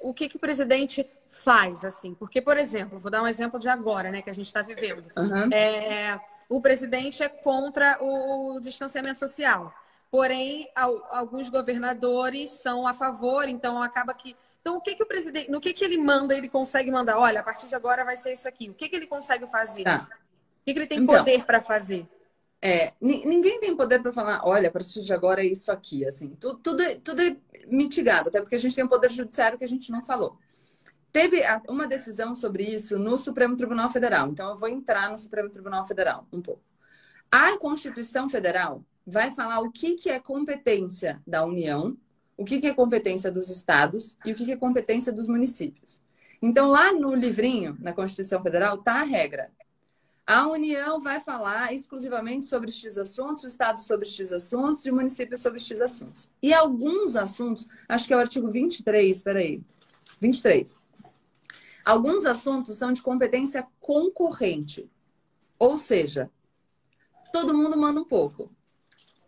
o que que o presidente faz, assim? Porque, por exemplo, vou dar um exemplo de agora, né, que a gente está vivendo. Aham. O presidente é contra o distanciamento social. Porém, alguns governadores são a favor, então acaba que. Então, o que que o presidente, no que ele manda, ele consegue mandar? Olha, a partir de agora vai ser isso aqui. O que que ele consegue fazer? Tá. O que que ele tem Então, poder para fazer? ninguém tem poder para falar, olha, a partir de agora é isso aqui, assim. Tudo é mitigado, até porque a gente tem um poder judiciário que a gente não falou. Teve uma decisão sobre isso no Supremo Tribunal Federal. Então, eu vou entrar no Supremo Tribunal Federal um pouco. A Constituição Federal vai falar o que é competência da União, o que é competência dos estados e o que é competência dos municípios. Então, lá no livrinho, na Constituição Federal, está a regra. A União vai falar exclusivamente sobre X assuntos, o Estado sobre X assuntos e o município sobre X assuntos. E alguns assuntos, acho que é o artigo 23, espera aí, 23. Alguns assuntos são de competência concorrente. Ou seja, todo mundo manda um pouco,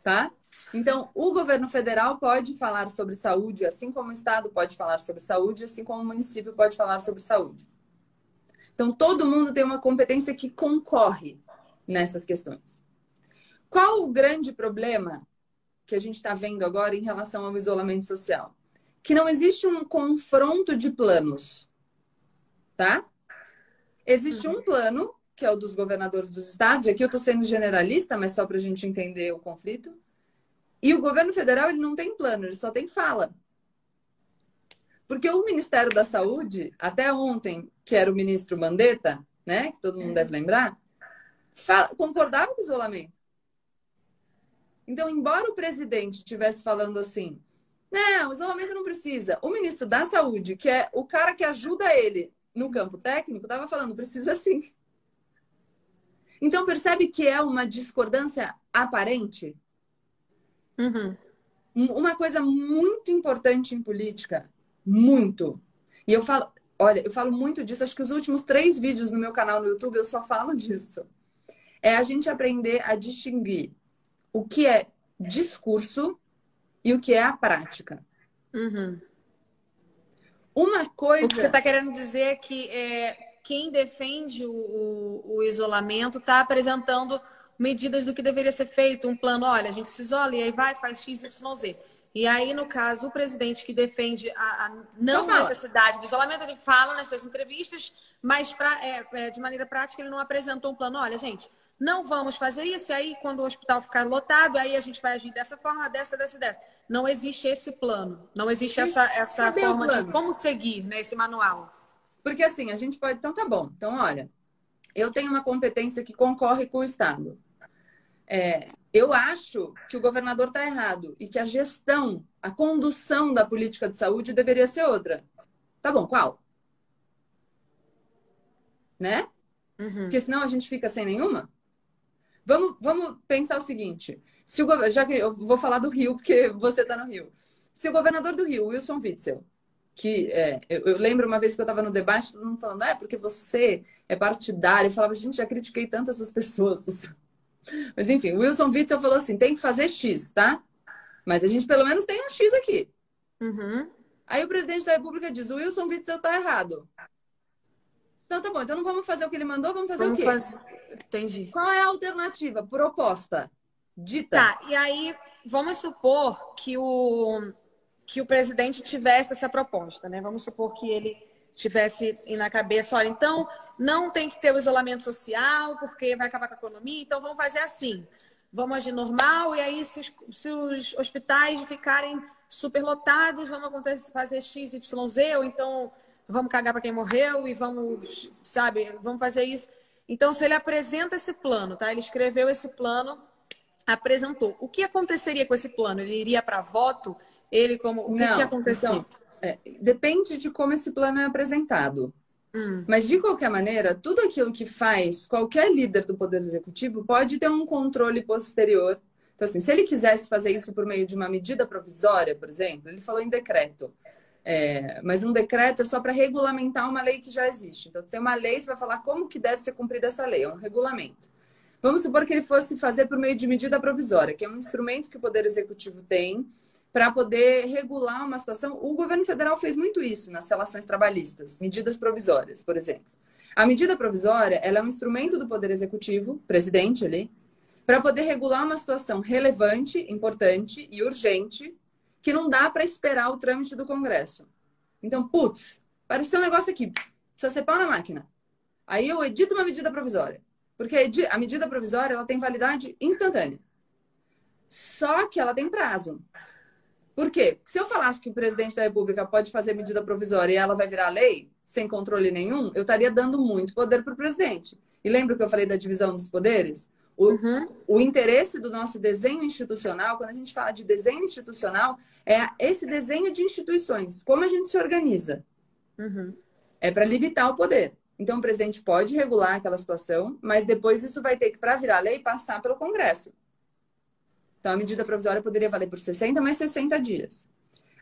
tá? Então, o governo federal pode falar sobre saúde, assim como o Estado pode falar sobre saúde, assim como o município pode falar sobre saúde. Então, todo mundo tem uma competência que concorre nessas questões. Qual o grande problema que a gente está vendo agora em relação ao isolamento social? Que não existe um confronto de planos, tá? Existe um plano, que é o dos governadores dos estados. Aqui eu estou sendo generalista, mas só para a gente entender o conflito. E o governo federal, ele não tem plano, ele só tem fala. Porque o Ministério da Saúde, até ontem, que era o ministro Mandetta, né, que todo mundo deve lembrar, concordava com o isolamento. Então, embora o presidente estivesse falando assim, não, o isolamento não precisa, o ministro da Saúde, que é o cara que ajuda ele no campo técnico, estava falando, precisa sim. Então, percebe que é uma discordância aparente? Uhum. Uma coisa muito importante em política, muito. E eu falo, olha, eu falo muito disso, acho que os últimos 3 vídeos no meu canal no YouTube eu só falo disso. É a gente aprender a distinguir o que é discurso e o que é a prática. Uhum. Uma O que você coisa... está querendo dizer é que quem defende o isolamento está apresentando medidas do que deveria ser feito, um plano, olha, a gente se isola e aí vai, faz X, Y, Z. E aí, no caso, o presidente que defende a não necessidade do isolamento, ele fala nas suas entrevistas, mas de maneira prática ele não apresentou um plano. Olha, gente, não vamos fazer isso, e aí quando o hospital ficar lotado, aí a gente vai agir dessa forma, dessa. Não existe esse plano, não existe essa forma de como seguir, né, esse manual. Porque assim, a gente pode... Então tá bom. Então, olha, eu tenho uma competência que concorre com o Estado. Eu acho que o governador está errado e que a gestão, a condução da política de saúde deveria ser outra. Tá bom, qual? Né? Uhum. Porque senão a gente fica sem nenhuma. Vamos pensar o seguinte. Já que eu vou falar do Rio, porque você está no Rio. Se o governador do Rio, Wilson Witzel, eu lembro uma vez que eu estava no debate, todo mundo falando, porque você é partidário. Eu falava, gente, já critiquei tantas essas pessoas. Mas enfim, o Wilson Witzel falou assim, tem que fazer X, tá? Mas a gente pelo menos tem um X aqui. Uhum. Aí o presidente da República diz, o Wilson Witzel tá errado. Então tá bom, então não vamos fazer o que ele mandou, vamos fazer o quê? Entendi. Qual é a alternativa? Proposta. Dita. Tá, e aí vamos supor que o presidente tivesse essa proposta, né? Vamos supor que ele tivesse na cabeça, olha, então não tem que ter o isolamento social, porque vai acabar com a economia, então vamos fazer assim. Vamos agir normal, e aí se os hospitais ficarem superlotados, vamos fazer X, Y, Z, ou então vamos cagar para quem morreu e vamos fazer isso. Então, se ele apresenta esse plano, tá? Ele escreveu esse plano, apresentou. O que aconteceria com esse plano? Ele iria para voto? O que aconteceria? Então, depende de como esse plano é apresentado. Mas, de qualquer maneira, tudo aquilo que faz qualquer líder do Poder Executivo pode ter um controle posterior. Então, assim, se ele quisesse fazer isso por meio de uma medida provisória, por exemplo, ele falou em decreto. Mas um decreto é só para regulamentar uma lei que já existe. Então, tem uma lei, você vai falar como que deve ser cumprida essa lei, é um regulamento. Vamos supor que ele fosse fazer por meio de medida provisória, que é um instrumento que o Poder Executivo tem para poder regular uma situação. O governo federal fez muito isso nas relações trabalhistas, medidas provisórias, por exemplo. A medida provisória, ela é um instrumento do Poder Executivo, presidente ali, para poder regular uma situação relevante, importante e urgente, que não dá para esperar o trâmite do Congresso. Então, putz, apareceu um negócio aqui, precisa ser pau na máquina. Aí eu edito uma medida provisória, porque a medida provisória ela tem validade instantânea. Só que ela tem prazo. Por quê? Se eu falasse que o presidente da República pode fazer medida provisória e ela vai virar lei, sem controle nenhum, eu estaria dando muito poder para o presidente. E lembra que eu falei da divisão dos poderes? O interesse do nosso desenho institucional, quando a gente fala de desenho institucional, é esse desenho de instituições, como a gente se organiza. É para limitar o poder. Então, o presidente pode regular aquela situação, mas depois isso vai ter que, para virar lei, passar pelo Congresso. Então, a medida provisória poderia valer por 60, mais 60 dias.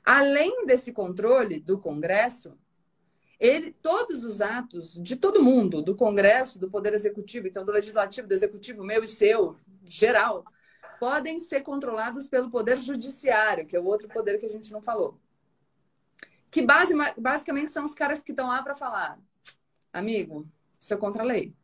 Além desse controle do Congresso, todos os atos de todo mundo, do Congresso, do Poder Executivo, então do Legislativo, do Executivo, meu e seu, geral, podem ser controlados pelo Poder Judiciário, que é o outro poder que a gente não falou. Que basicamente são os caras que estão lá para falar, amigo, isso é contra a lei.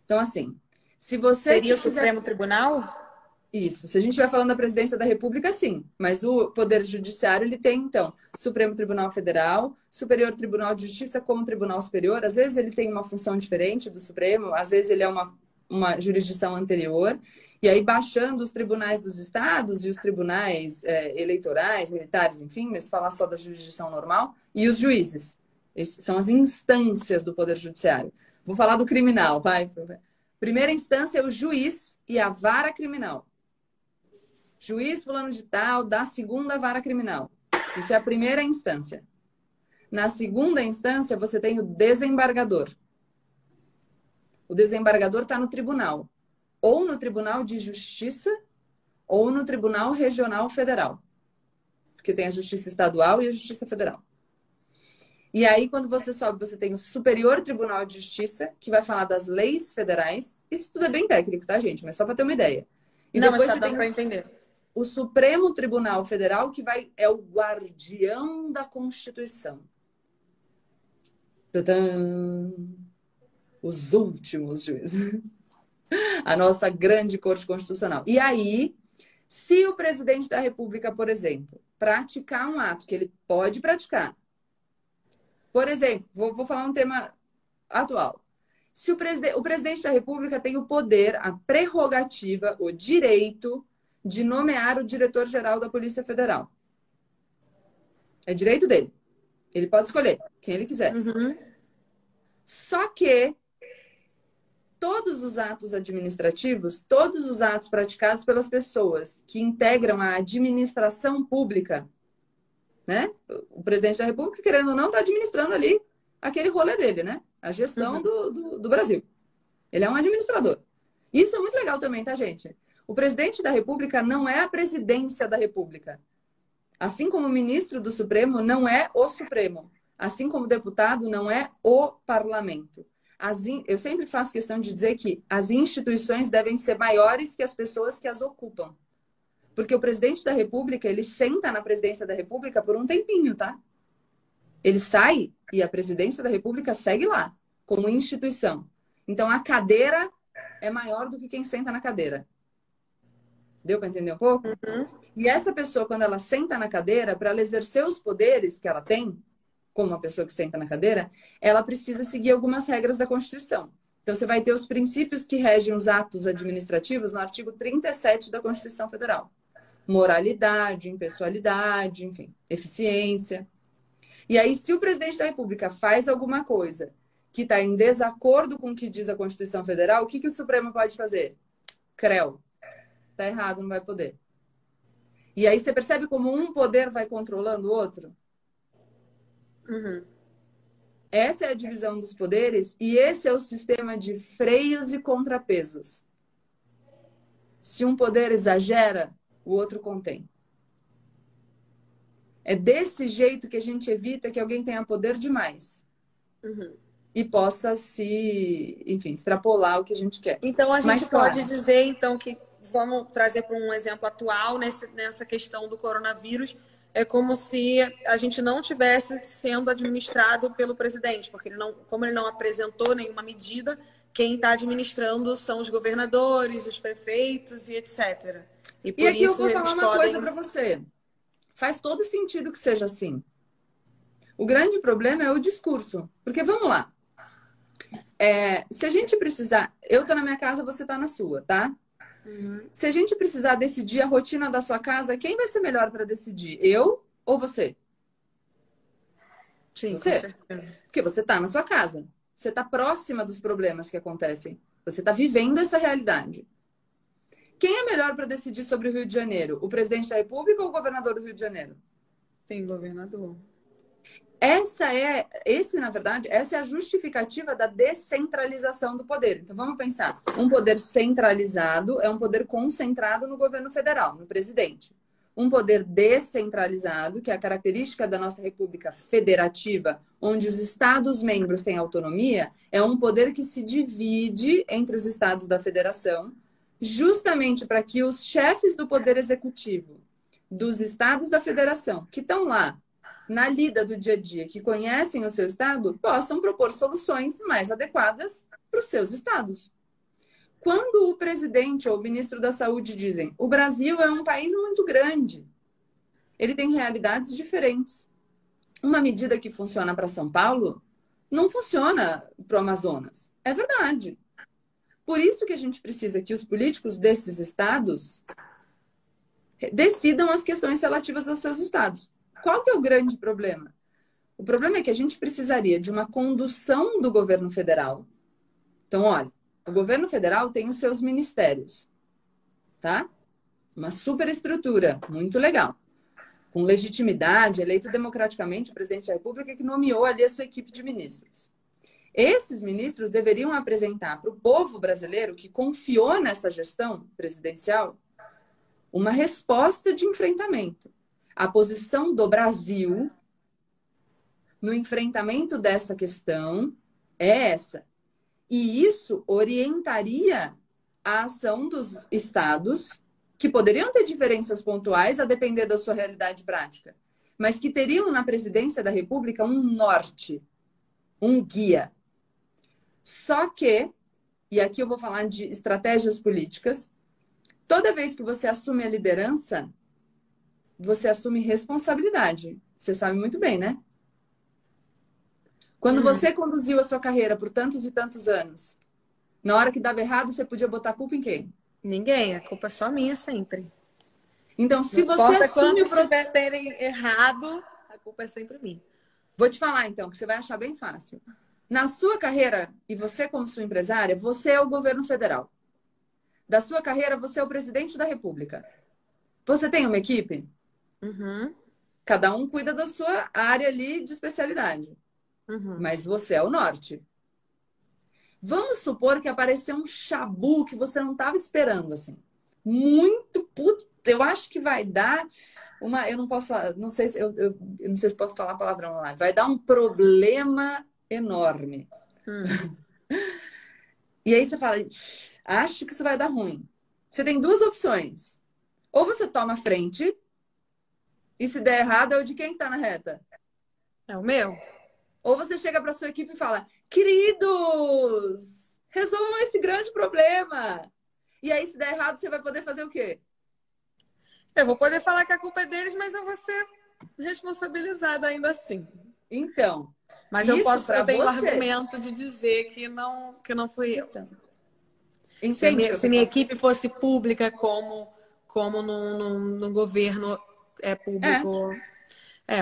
Então, assim, se você... Seria o Supremo Tribunal? Isso. Se a gente estiver falando da presidência da República, sim. Mas o Poder Judiciário, ele tem, então, Supremo Tribunal Federal, Superior Tribunal de Justiça como Tribunal Superior. Às vezes ele tem uma função diferente do Supremo, às vezes ele é uma jurisdição anterior. E aí, baixando os tribunais dos estados e os tribunais eleitorais, militares, enfim, mas falar só da jurisdição normal, e os juízes. Essas são as instâncias do Poder Judiciário. Vou falar do criminal, vai. Primeira instância é o juiz e a vara criminal. Juiz fulano de tal da segunda vara criminal. Isso é a primeira instância. Na segunda instância, você tem o desembargador. O desembargador está no tribunal. Ou no Tribunal de Justiça, ou no Tribunal Regional Federal. Porque tem a Justiça Estadual e a Justiça Federal. E aí, quando você sobe, você tem o Superior Tribunal de Justiça, que vai falar das leis federais. Isso tudo é bem técnico, tá, gente? Mas só para ter uma ideia. E não, depois mas você dá tem para entender. O Supremo Tribunal Federal, que é o guardião da Constituição. Tadã! Os últimos juízes. A nossa grande Corte Constitucional. E aí, se o presidente da República, por exemplo, praticar um ato que ele pode praticar, por exemplo, vou falar um tema atual. Se o presidente da República tem o poder, a prerrogativa, o direito de nomear o diretor-geral da Polícia Federal. É direito dele. Ele pode escolher quem ele quiser. Só que todos os atos administrativos, todos os atos praticados pelas pessoas que integram a administração pública, né? O presidente da República, querendo ou não, está administrando ali aquele rolê dele, né? A gestão do Brasil. Ele é um administrador. Isso é muito legal também, tá, gente? O presidente da República não é a presidência da República. Assim como o ministro do Supremo não é o Supremo. Assim como o deputado não é o parlamento. Eu sempre faço questão de dizer que as instituições devem ser maiores que as pessoas que as ocupam. Porque o presidente da República, ele senta na presidência da República por um tempinho, tá? Ele sai e a presidência da República segue lá, como instituição. Então, a cadeira é maior do que quem senta na cadeira. Deu para entender um pouco? E essa pessoa, quando ela senta na cadeira, para ela exercer os poderes que ela tem, como uma pessoa que senta na cadeira, ela precisa seguir algumas regras da Constituição. Então, você vai ter os princípios que regem os atos administrativos no artigo 37 da Constituição Federal. Moralidade, impessoalidade, enfim, eficiência. E aí, se o presidente da República faz alguma coisa que está em desacordo com o que diz a Constituição Federal, o que o Supremo pode fazer? CREO. Tá errado, não vai poder. E aí você percebe como um poder vai controlando o outro? Essa é a divisão dos poderes e esse é o sistema de freios e contrapesos. Se um poder exagera, o outro contém. É desse jeito que a gente evita que alguém tenha poder demais. E possa se, enfim, extrapolar o que a gente quer. Então, a gente pode dizer, então, que vamos trazer para um exemplo atual, nessa questão do coronavírus, é como se a gente não tivesse sendo administrado pelo presidente, porque como ele não apresentou nenhuma medida, quem está administrando são os governadores, os prefeitos e etc. E E por aqui eu isso vou falar eles uma podem... coisa para você. Faz todo sentido que seja assim. O grande problema é o discurso. Porque, vamos lá. Se a gente precisar... Eu tô na minha casa, você tá na sua, tá? Uhum. Se a gente precisar decidir a rotina da sua casa, quem vai ser melhor para decidir? Eu ou você? Sim, com Você. certeza. Porque você tá na sua casa. Você tá próxima dos problemas que acontecem. Você tá vivendo essa realidade. Quem é melhor para decidir sobre o Rio de Janeiro? O presidente da República ou o governador do Rio de Janeiro? Sim, governador. Essa é a justificativa da descentralização do poder. Então vamos pensar, um poder centralizado é um poder concentrado no governo federal, no presidente. Um poder descentralizado, que é a característica da nossa república federativa, onde os estados-membros têm autonomia, é um poder que se divide entre os estados da federação, justamente para que os chefes do poder executivo dos estados da federação, que estão lá na lida do dia a dia, que conhecem o seu estado, possam propor soluções mais adequadas para os seus estados. Quando o presidente ou o ministro da Saúde dizem o Brasil é um país muito grande, ele tem realidades diferentes. Uma medida que funciona para São Paulo não funciona para o Amazonas. É verdade. Por isso que a gente precisa que os políticos desses estados decidam as questões relativas aos seus estados. Qual que é o grande problema? O problema é que a gente precisaria de uma condução do governo federal. Então, olha, o governo federal tem os seus ministérios, tá? Uma superestrutura, muito legal. Com legitimidade, eleito democraticamente o presidente da República que nomeou ali a sua equipe de ministros. Esses ministros deveriam apresentar para o povo brasileiro que confiou nessa gestão presidencial uma resposta de enfrentamento. A posição do Brasil no enfrentamento dessa questão é essa. E isso orientaria a ação dos estados, que poderiam ter diferenças pontuais a depender da sua realidade prática, mas que teriam na presidência da República um norte, um guia. Só que, e aqui eu vou falar de estratégias políticas, toda vez que você assume a liderança, você assume responsabilidade. Você sabe muito bem, né? Quando você conduziu a sua carreira por tantos e tantos anos, na hora que dava errado, você podia botar a culpa em quem? Ninguém, a culpa é só minha sempre. Então, se Não você importa assume quando estiver terem errado, a culpa é sempre minha. Vou te falar, então, que você vai achar bem fácil. Na sua carreira, e você como sua empresária, você é o governo federal. Da sua carreira, você é o presidente da República. Você tem uma equipe? Uhum. Cada um cuida da sua área ali de especialidade. Uhum. Mas você é o norte. Vamos supor que apareceu um chabu que você não estava esperando, assim. Muito puto. Eu acho que vai dar uma... Eu não posso falar... Não sei se eu não sei se posso falar palavrão lá. Vai dar um problema enorme. E aí você fala, acho que isso vai dar ruim. Você tem duas opções. Ou você toma a frente, e se der errado, é o de quem está na reta. É o meu? Ou você chega para sua equipe e fala, queridos, resolvam esse grande problema. E aí, se der errado, você vai poder fazer o quê? Eu vou poder falar que a culpa é deles, mas eu vou ser responsabilizada ainda assim. Então, Mas eu tenho o argumento de dizer que não fui eu. Então, entende que eu Se minha equipe fosse pública como num governo público.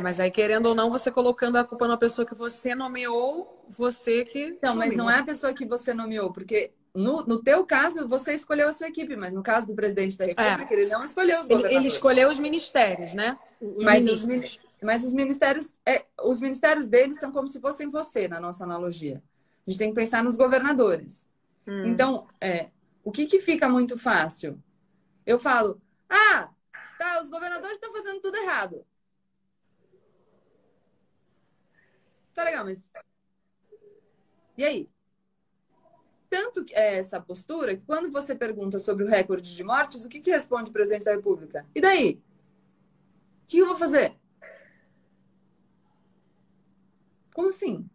Mas aí, querendo ou não, você colocando a culpa na pessoa que você nomeou, você que. Então, mas não é a pessoa que você nomeou, porque no teu caso, você escolheu a sua equipe, mas no caso do presidente da República, ele não escolheu os governadores. Ele escolheu os ministérios, né? Mas os ministérios deles são como se fossem você, na nossa analogia. A gente tem que pensar nos governadores. Então, o que fica muito fácil? Eu falo, tá, os governadores estão fazendo tudo errado. Tá legal, mas... E aí? Tanto é essa postura que quando você pergunta sobre o recorde de mortes, o que responde o presidente da República? E daí? O que eu vou fazer? Como assim?